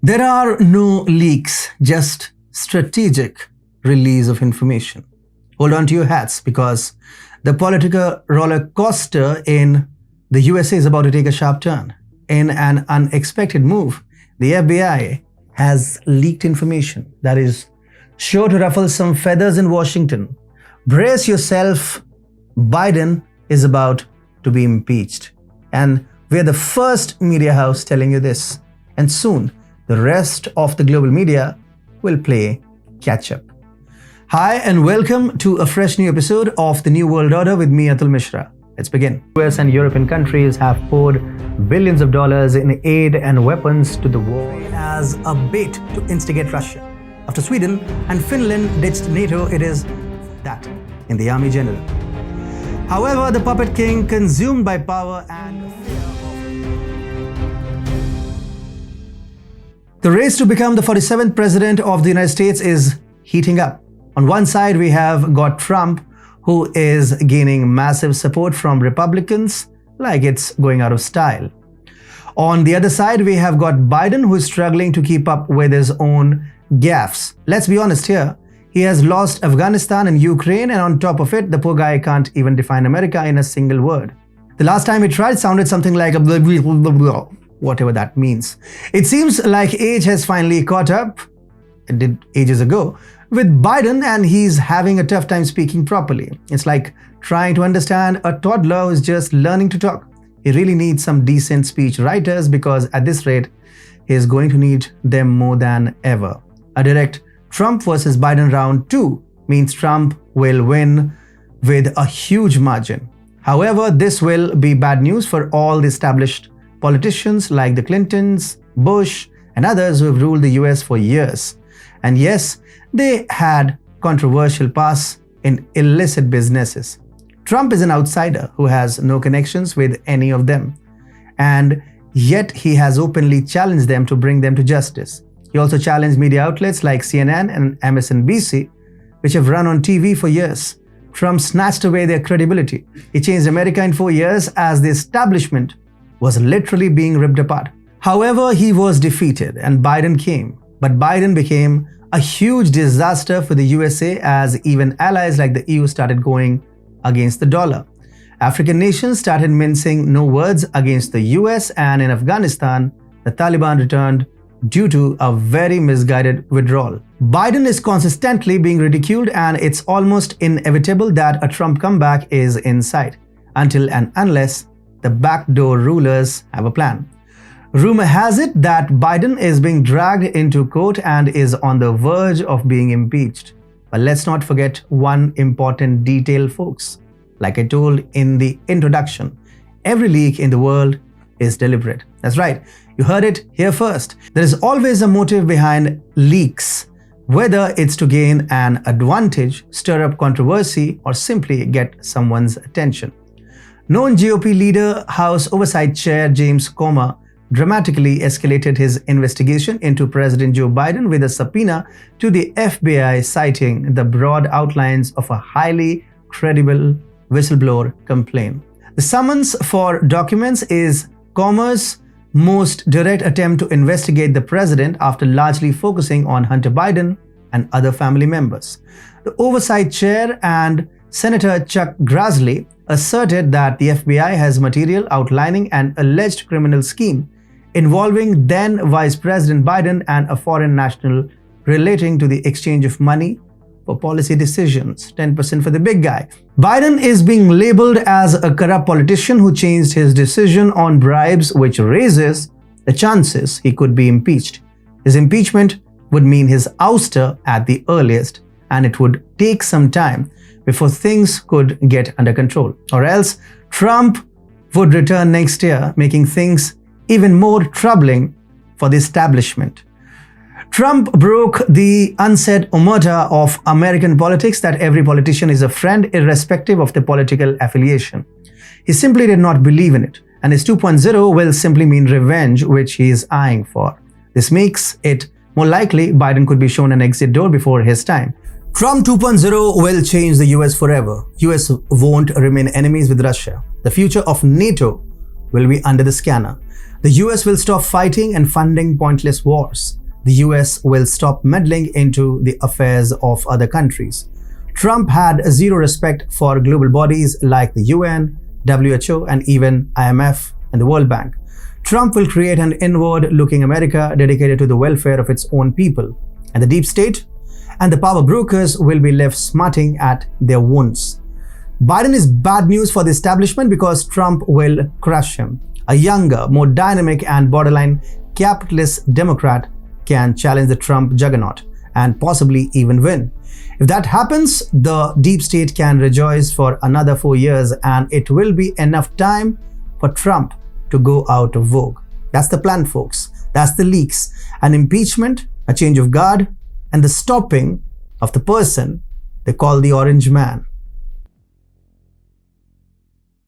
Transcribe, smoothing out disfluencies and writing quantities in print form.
There are no leaks, just strategic release of information. Hold on to your hats because the political roller coaster in the USA is about to take a sharp turn. In an unexpected move, the FBI has leaked information that is sure to ruffle some feathers in Washington. Brace yourself, Biden is about to be impeached. And we're the first media house telling you this. And soon, the rest of the global media will play catch up. Hi and welcome to a fresh new episode of The New World Order with me, Atul Mishra. Let's begin. US and European countries have poured billions of dollars in aid and weapons to the war as a bait to instigate Russia. After Sweden and Finland ditched NATO, it is that in the army general. However, the puppet king, consumed by power and fear The race to become the 47th president of the United States is heating up. On one side, we have got Trump, who is gaining massive support from Republicans like it's going out of style. On the other side, we have got Biden, who is struggling to keep up with his own gaffes. Let's be honest here. He has lost Afghanistan and Ukraine, and on top of it, the poor guy can't even define America in a single word. The last time he tried sounded something like a blah, blah, blah, blah, whatever that means. It seems like age has finally caught up, it did ages ago, with Biden, and he's having a tough time speaking properly. It's like trying to understand a toddler who's just learning to talk. He really needs some decent speech writers because at this rate, he's going to need them more than ever. A direct Trump versus Biden round 2 means Trump will win with a huge margin. However, this will be bad news for all the established politicians like the Clintons, Bush, and others who have ruled the US for years. And yes, they had controversial pasts in illicit businesses. Trump is an outsider who has no connections with any of them. And yet he has openly challenged them to bring them to justice. He also challenged media outlets like CNN and MSNBC, which have run on TV for years. Trump snatched away their credibility. He changed America in 4 years as the establishment was literally being ripped apart. However, he was defeated and Biden came. But Biden became a huge disaster for the USA as even allies like the EU started going against the dollar. African nations started mincing no words against the US, and in Afghanistan, the Taliban returned due to a very misguided withdrawal. Biden is consistently being ridiculed, and it's almost inevitable that a Trump comeback is in sight, until and unless the backdoor rulers have a plan. Rumor has it that Biden is being dragged into court and is on the verge of being impeached. But let's not forget one important detail, folks. Like I told in the introduction, every leak in the world is deliberate. That's right, you heard it here first. There is always a motive behind leaks, whether it's to gain an advantage, stir up controversy, or simply get someone's attention. Known GOP leader, House Oversight Chair James Comer dramatically escalated his investigation into President Joe Biden with a subpoena to the FBI citing the broad outlines of a highly credible whistleblower complaint. The summons for documents is Comer's most direct attempt to investigate the president after largely focusing on Hunter Biden and other family members. The oversight chair and Senator Chuck Grassley asserted that the FBI has material outlining an alleged criminal scheme involving then Vice President Biden and a foreign national relating to the exchange of money for policy decisions, 10% for the big guy. Biden is being labeled as a corrupt politician who changed his decision on bribes, which raises the chances he could be impeached. His impeachment would mean his ouster at the earliest, and it would take some time before things could get under control. Or else, Trump would return next year, making things even more troubling for the establishment. Trump broke the unsaid omerta of American politics that every politician is a friend irrespective of the political affiliation. He simply did not believe in it, and his 2.0 will simply mean revenge, which he is eyeing for. This makes it more likely Biden could be shown an exit door before his time. Trump 2.0 will change the US forever. US won't remain enemies with Russia. The future of NATO will be under the scanner. The US will stop fighting and funding pointless wars. The US will stop meddling into the affairs of other countries. Trump had zero respect for global bodies like the UN, WHO, and even IMF and the World Bank. Trump will create an inward-looking America dedicated to the welfare of its own people. And the deep state and the power brokers will be left smarting at their wounds. Biden is bad news for the establishment because Trump will crush him. A younger, more dynamic and borderline capitalist Democrat can challenge the Trump juggernaut and possibly even win. If that happens, the deep state can rejoice for another 4 years and it will be enough time for Trump to go out of vogue. That's the plan, folks. That's the leaks. An impeachment, a change of guard, and the stopping of the person they call the Orange Man.